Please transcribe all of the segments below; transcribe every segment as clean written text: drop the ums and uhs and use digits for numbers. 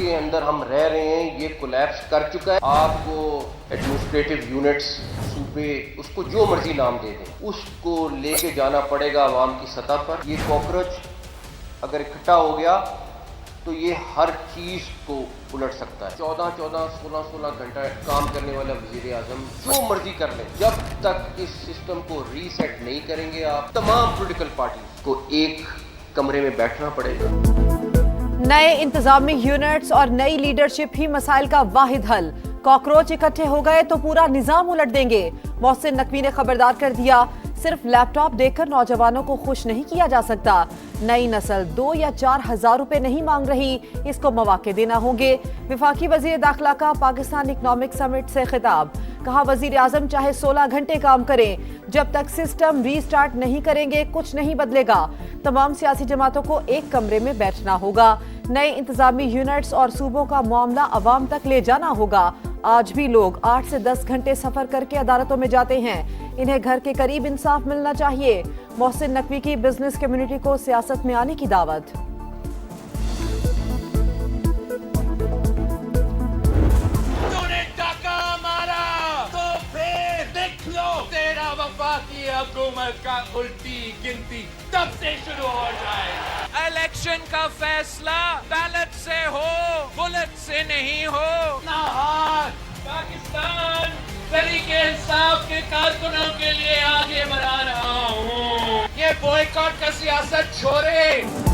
जिसके अंदर हम रह रहे हैं ये कोलैप्स कर चुका है। आपको एडमिनिस्ट्रेटिव यूनिट्स सूबे उसको जो मर्जी नाम दे दें, उसको लेके जाना पड़ेगा अवाम की सतह पर। ये कॉकरोच अगर इकट्ठा हो गया तो ये हर चीज़ को उलट सकता है। 14-14, 16-16 घंटा काम करने वाला वज़ीर आज़म जो मर्जी कर ले, जब तक इस सिस्टम को रीसेट नहीं करेंगे आप तमाम पॉलिटिकल पार्टी को एक कमरे में बैठना पड़ेगा। नए इंतजामी यूनिट्स और नई लीडरशिप ही मसाइल का वाहिद हल। कॉकरोच इकट्ठे हो गए तो पूरा निजाम उलट देंगे। मोहसिन नकवी ने खबरदार कर दिया, सिर्फ लैपटॉप देखकर नौजवानों को खुश नहीं किया जा सकता। नई नस्ल 2 या 4 हजार रुपए नहीं मांग रही, इसको मौके देना होंगे। विफाकी वजीर दाखिला का पाकिस्तान इकनॉमिक समिट से खिताब, कहा वजीर आजम चाहे 16 घंटे काम करें, जब तक सिस्टम रीस्टार्ट नहीं करेंगे कुछ नहीं बदलेगा। तमाम सियासी जमातों को एक कमरे में बैठना होगा। नए इंतजामी यूनिट्स और सूबों का मामला अवाम तक ले जाना होगा। आज भी लोग 8 से 10 घंटे सफर करके अदालतों में जाते हैं, इन्हें घर के करीब इंसाफ मिलना चाहिए। मोहसिन नकवी की बिजनेस कम्युनिटी को सियासत में आने की दावत। तूने डाका मारा तो फिर देख लो तेरा वफाकी हुकूमत का उल्टी गिनती तब से शुरू हो जाए। इलेक्शन का फैसला बैलेट से हो, बुलेट से नहीं हो। ना हाथ पाकिस्तान तरीके इंसाफ के कारकुनों के लिए आगे बढ़ा रहा हूँ। ये बॉयकॉट का सियासत छोड़े।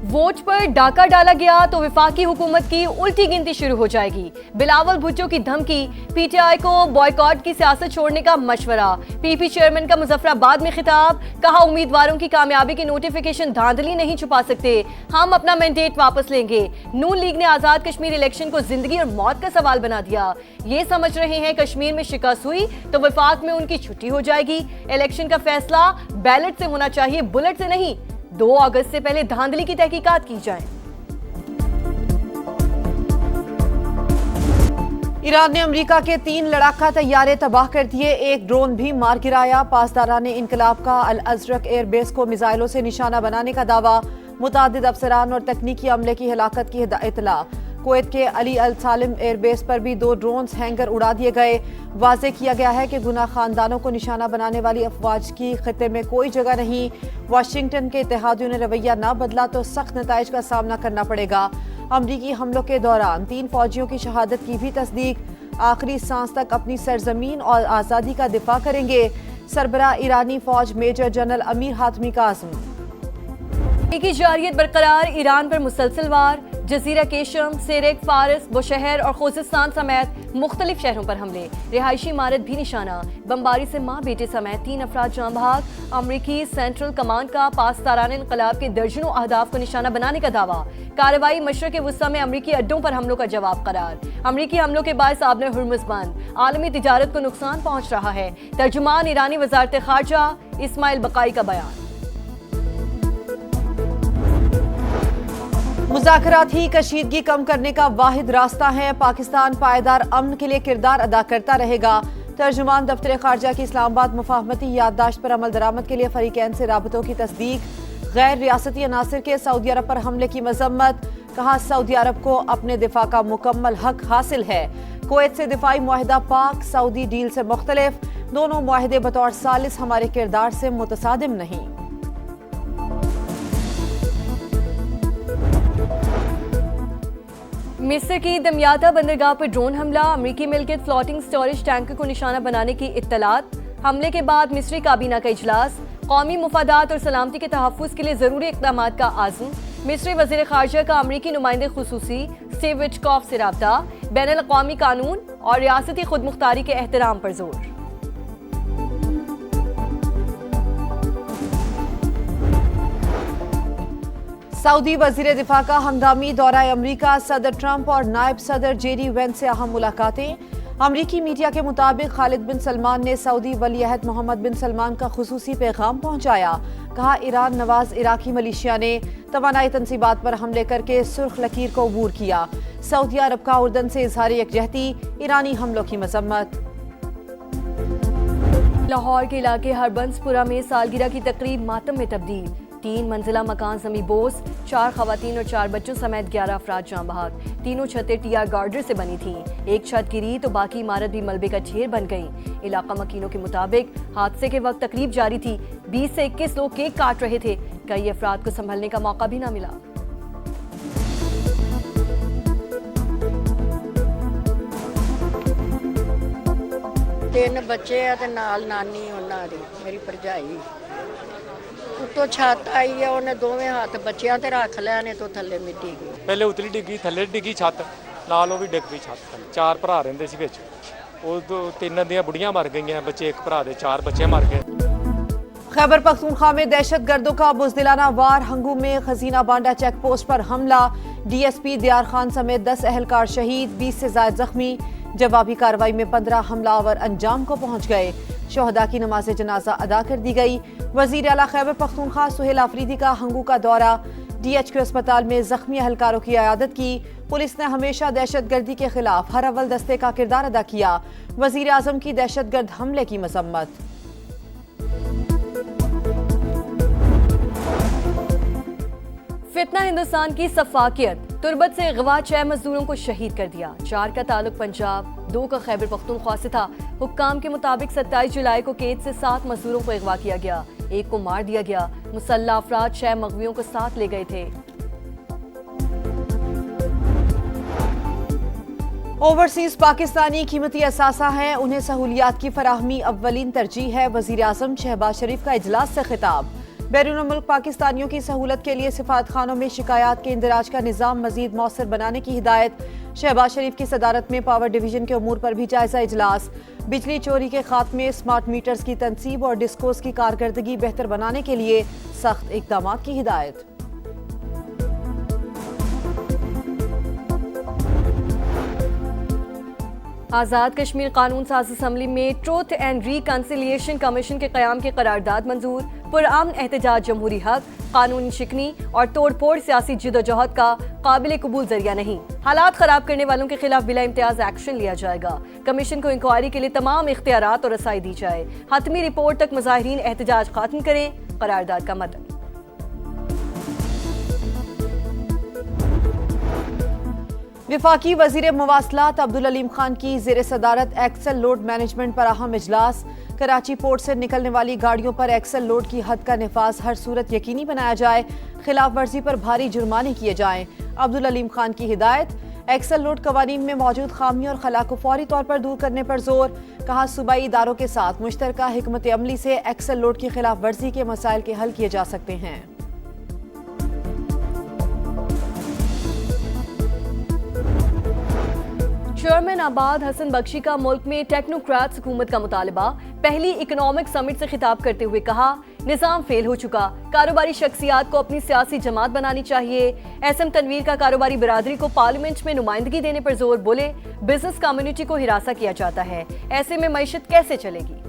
वोट पर डाका डाला गया तो विफाकी हुकूमत की उल्टी गिनती शुरू हो जाएगी। बिलावल भुट्टो की धमकी, पीटीआई को बॉयकॉट की सियासत छोड़ने का मशवरा। पीपी चेयरमैन का मुजफ्फराबाद में खिताब, कहा उम्मीदवारों की कामयाबी की नोटिफिकेशन धांधली नहीं छुपा सकते, हम अपना मैंडेट वापस लेंगे। नून लीग ने आजाद कश्मीर इलेक्शन को जिंदगी और मौत का सवाल बना दिया। ये समझ रहे हैं कश्मीर में शिकस्त हुई तो वफाक में उनकी छुट्टी हो जाएगी। इलेक्शन का फैसला बैलेट से होना चाहिए, बुलेट से नहीं। 2 अगस्त से पहले धांधली की तहकीकात की जाए। ईरान ने अमेरिका के 3 लड़ाका तैयारे तबाह कर दिए, एक ड्रोन भी मार गिराया। पासदारान इनकलाब का अल अजरक एयरबेस को मिसाइलों से निशाना बनाने का दावा। मुतादिद अफसरान और तकनीकी अमले की हिलाकत की इतला। कुवैत के अली अल सालिम एयरबेस पर भी 2 ड्रोन्स हैंगर उड़ा दिए गए। वाज़े किया गया है कि गुनाह खानदानों को निशाना बनाने वाली अफवाज की खित्ते में कोई जगह नहीं। वाशिंगटन के इत्तेहादियों ने रवैया ना बदला तो सख्त नताइज का सामना करना पड़ेगा। अमरीकी हमलों के दौरान 3 फौजियों की शहादत की भी तस्दीक। आखिरी सांस तक अपनी सरजमीन और आज़ादी का दिफा करेंगे, सरबराह ईरानी फौज मेजर जनरल अमीर हातमी का आज़म। की जारियत बरकरार, ईरान पर मुसलसल वार। जजीरा केशम, सेरेक, फारिस, बुशहर और खोजिस्तान समेत मुख्तलिफ शहरों पर हमले। रिहायशी इमारत भी निशाना। बमबारी से माँ बेटे समेत 3 अफराद जाँ बहक। अमरीकी सेंट्रल कमांड का पासदारान इनकलाब के दर्जनों अहदाफ को निशाना बनाने का दावा। कार्रवाई मशरक़ वस्ता में अमरीकी अड्डों पर हमलों का जवाब करार। अमरीकी हमलों के बायस आबने हुर्मुज़ बंद, आलमी तिजारत को नुकसान पहुँच रहा है। तर्जुमान ईरानी वज़ारत ख़ारजा इस्माइल बकाई का बयान। मुज़ाकरात ही कशीदगी कम करने का वाहिद रास्ता है। पाकिस्तान पायदार अमन के लिए किरदार अदा करता रहेगा। तर्जुमान दफ्तर ख़ारजा की इस्लामाबाद मुफाहमती याददाश्त पर अमल दरामद के लिए फरीकैन से राबतों की तस्दीक। गैर रियासती अनासर के सऊदी अरब पर हमले की मजम्मत, कहा सऊदी अरब को अपने दिफा का मुकम्मल हक हासिल है। कुवैत से दिफाई मुआहिदा पाक सऊदी डील से मुख्तलिफ, दोनों मुआहिदे बतौर सालिस हमारे किरदार से मुतसादिम नहीं। मिस्र की दमियाता बंदरगाह पर ड्रोन हमला, अमरीकी मिल्कियत फ्लोटिंग स्टोरेज टैंकर को निशाना बनाने की इत्तलात। हमले के बाद मिस्री काबीना का इजलास, कौमी मुफादात और सलामती के तहफ़्फ़ुज़ के लिए ज़रूरी इक़दाम का आज़म। मिस्री वज़ीर ख़ारजा का अमरीकी नुमाइंदे ख़ुसूसी स्टीव विटकॉफ से राब्ता। बैनुल अक़वामी कानून और रियासती खुदमुख्तारी के एहतराम पर जोर। सऊदी वज़ीर दिफा का हंगामी दौरा अमरीका, सदर ट्रंप और नायब सदर जेडी वेंस से अहम मुलाकातें। अमरीकी मीडिया के मुताबिक खालिद बिन सलमान ने सऊदी वलीअहद मोहम्मद बिन सलमान का खुसूसी पैगाम पहुंचाया। कहा ईरान नवाज इराकी मलेशिया ने तवानाई तनसीबात पर हमले करके सुर्ख लकीर को अबूर किया। सऊदी अरब का उर्दन से इजहार यकजहती, ईरानी हमलों की मजम्मत। लाहौर के इलाके हरबंसपुरा में सालगिरह की तकरीब मातम में तब्दील। 3 मंजिला मकान जमी बोस, 4 खवातीन और 4 बच्चों समेत 11 अफराद जाँ बहक। तीनों छतें टीआर गार्डर से बनी थीं। एक छत गिरी तो बाकी इमारत भी मलबे का ढेर बन गई। इलाका मकीनों के मुताबिक हादसे के वक्त तकरीब जारी थी। 20 से 21 लोग केक काट रहे थे। कई अफराद को संभलने का मौका भी ना मिला। ਤਿੰਨ ਬੱਚੇ ਆ ਤੇ ਨਾਲ ਨਾਨੀ ਉਹਨਾਂ ਦੀ ਮੇਰੀ ਭਰਜਾਈ ਉੱਤੋਂ ਛੱਤ ਆਈ ਆ ਉਹਨੇ ਦੋਵੇਂ ਹੱਥ ਬੱਚਿਆਂ ਤੇ ਰੱਖ ਲਿਆ ਨੇ ਤੋਂ ਥੱਲੇ ਮਿੱਟੀ ਗਈ ਪਹਿਲੇ ਉਤਲੀ ਡਿੱਗੀ ਥੱਲੇ ਡਿੱਗੀ ਛੱਤ ਨਾਲ ਉਹ ਵੀ ਡਿੱਗ ਪਈ ਛੱਤ ਥੱਲੇ। 4 ਭਰਾ ਰਹਿੰਦੇ ਸੀ ਵਿੱਚ, ਉਹ 3 ਦੀਆਂ बुढ़ियां मर गई, बच्चे एक भरा दे 4 बच्चे मर गए। खैबर पख्तूनख्वा में दहशत गर्दों का बुज़दिलाना वार। हंगू में खजीना बांडा चेक पोस्ट पर हमला। DSP दियार खान समेत 10 अहलकार शहीद, 20 से ज्यादा जख्मी। जवाबी कार्रवाई में 15 हमलावर अंजाम को पहुंच गए। शोहदा की नमाज जनाजा अदा कर दी गई। वजीर आला खैबर पख्तूनख्वा सुहेल आफरीदी का हंगू का दौरा। DHQ अस्पताल में जख्मी अहलकारों की इयादत की। पुलिस ने हमेशा दहशत गर्दी के खिलाफ हर अव्वल दस्ते का किरदार अदा किया। वजीर आजम की दहशत गर्द हमले की मजम्मत। फितना हिंदुस्तान की सफाकियत। तुर्बत से अगवा 6 मजदूरों को शहीद कर दिया। 4 का ताल्लुक पंजाब, 2 का खैबर पख्तूनख्वा से था। हुक्काम के मुताबिक 27 जुलाई को कैद से 7 मजदूरों को अगवा किया गया। 1 को मार दिया गया। मुसल्ला अफराद 6 मगवियों को साथ ले गए थे। ओवरसीज पाकिस्तानी कीमती असासा हैं, उन्हें सहूलियात की फराहमी अव्वलीन तरजीह है। वजीर आजम शहबाज शरीफ का इजलास से खिताब। बैरून मुल्क पाकिस्तानियों की सहूलत के लिए सिफारत खानों में शिकायत के इंदराज का निज़ाम मजीद मौसर बनाने की हिदायत। शहबाज शरीफ की सदारत में पावर डिवीजन के उमूर पर भी जायजा इजलास। बिजली चोरी के खात्मे, स्मार्ट मीटर्स की तनसीब और डिस्कोस की कारकर्दगी बेहतर बनाने के लिए सख्त इकदाम की हिदायत। आज़ाद कश्मीर कानून साज असम्बली में ट्रूथ एंड रिकन्सिलिएशन कमीशन के क़याम की करारदाद मंजूर। पुरअमन एहतजाज जमहूरी हक, कानूनी शिकनी और तोड़फोड़ सियासी जिदोजहद का काबिल कबूल जरिया नहीं। हालात खराब करने वालों के खिलाफ बिला इम्तियाज एक्शन लिया जाएगा। कमीशन को इंक्वायरी के लिए तमाम इख्तियारात और रसाई दी जाए। हतमी रिपोर्ट तक मुजाहिरीन एहतजाज खत्म करें, करारदाद का मतन। विफाकी वजीर मवासलात अब्दुल अलीम खान की जेर सदारत एक्सल लोड मैनेजमेंट पर अहम इजलास। कराची पोर्ट से निकलने वाली गाड़ियों पर एक्सल लोड की हद का निफाज हर सूरत यकीनी बनाया जाए। खिलाफ वर्जी पर भारी जुर्माने किए जाएं। अब्दुल अलीम खान की हिदायत। एक्सल लोड कवानीन में मौजूद खामी और खला को फौरी तौर पर दूर करने पर जोर। कहा सूबाई इदारों के साथ मुश्तरका हिकमत अमली से एक्सल लोड की खिलाफ वर्जी के मसाइल के हल किए जा सकते हैं। चेयरमैन आबाद हसन बख्शी का मुल्क में टेक्नोक्रेट्स हुकूमत का मुतालबा। पहली इकोनॉमिक समिट से खिताब करते हुए कहा, निज़ाम फेल हो चुका, कारोबारी शख्सियात को अपनी सियासी जमात बनानी चाहिए। एसएम तनवीर का कारोबारी बिरादरी को पार्लियामेंट में नुमाइंदगी देने पर जोर। बोले, बिजनेस कम्युनिटी को हिरासा किया जाता है, ऐसे में मईशत कैसे चलेगी।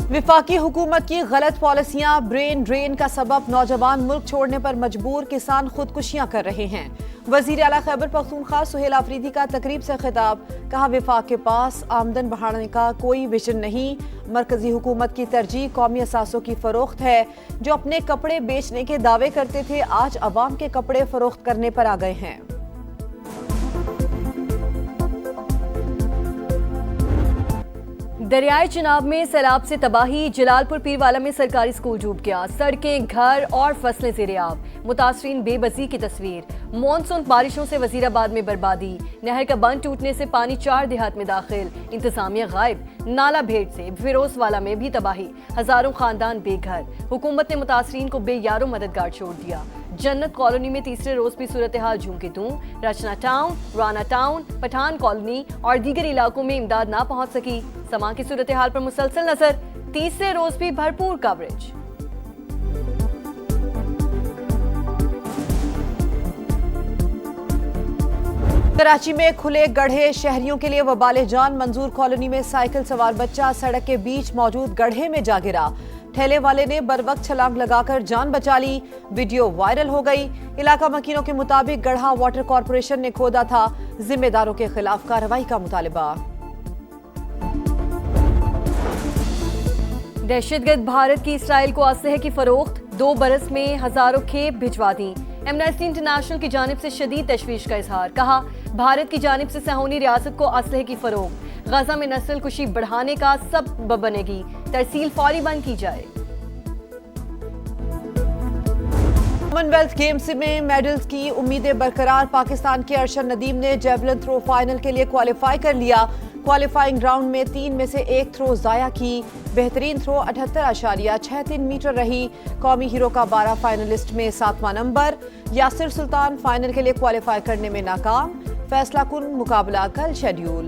विफाकी हुकूमत की गलत पॉलिसियां ब्रेन ड्रेन का सबब। नौजवान मुल्क छोड़ने पर मजबूर, किसान खुदकुशियां कर रहे हैं। वजीर आला खैबर पख्तूनख्वा सुहेल आफरीदी का तकरीब से खिताब। कहा, विफाक के पास आमदन बढ़ाने का कोई विजन नहीं। मरकजी हुकूमत की तरजीह कौमी असासों की फरोख्त है। जो अपने कपड़े बेचने के दावे करते थे, आज अवाम के कपड़े फरोख्त करने पर आ गए हैं। दरियाए चिनाब में सैलाब से तबाही। जलालपुर पीरवाला में सरकारी स्कूल डूब गया। सड़कें, घर और फसलें ज़ेरे-आब। मुतासरीन बेबसी की तस्वीर। मानसून बारिशों से वजीराबाद में बर्बादी। नहर का बंद टूटने से पानी 4 देहात में दाखिल। इंतजामिया गायब। नाला भेड़ से फिरोजवाला में भी तबाही। हजारों खानदान बेघर। हुकूमत ने मुतासरीन को बेयारो मददगार छोड़ दिया। जन्नत कॉलोनी में तीसरे रोज भी सूरत हाल झूम दूं। Rachna town, Rana town, Pathan colony और दीगर इलाकों में इमदाद ना पहुंच सकी। समा की सूरत हाल पर मुसलसल नजर। तीसरे रोज भी भरपूर कवरेज। कराची में खुले गड्ढे शहरियों के लिए वबाले जान। मंजूर कॉलोनी में साइकिल सवार बच्चा सड़क के बीच मौजूद गड्ढे में जा गिरा। ठेले वाले ने बरवक्त छलांग लगाकर जान बचा ली। वीडियो वायरल हो गई। इलाका मकीनों के मुताबिक गढ़ा वाटर कॉर्पोरेशन ने खोदा था। जिम्मेदारों के खिलाफ कार्रवाई का मुतालबा। दहशतगर्द भारत की इसराइल को असलहे की फरोख्त, 2 बरस में हजारों खेप भिजवा दी। एमनेस्टी इंटरनेशनल की जानिब से शदीद तशवीश का इजहार, कहा भारत की जानिब से सहोनी रियासत को असलहे की फरोख्त गजा में नस्ल कुशी बढ़ाने का सबब बनेगी, तरसील फौरी बंद की जाए। कॉमनवेल्थ गेम्स में मेडल्स की उम्मीदें बरकरार, पाकिस्तान के अरशद नदीम ने जेवलिन थ्रो फाइनल के लिए क्वालिफाई कर लिया। क्वालिफाइंग राउंड में 3 में से 1 थ्रो जाया की, बेहतरीन थ्रो 78.63 मीटर रही। कौमी हीरो का 12 फाइनलिस्ट में 7वां नंबर। यासिर सुल्तान फाइनल के लिए क्वालिफाई करने में नाकाम, फैसला कुन मुकाबला कल शेड्यूल।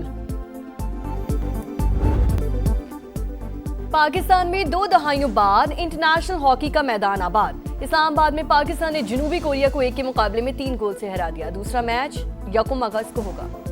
पाकिस्तान में 2 दहाइयों बाद इंटरनेशनल हॉकी का मैदान आबाद। इस्लामाबाद में पाकिस्तान ने जनूबी कोरिया को 1 के मुकाबले में 3 गोल से हरा दिया। दूसरा मैच 1 अगस्त को होगा।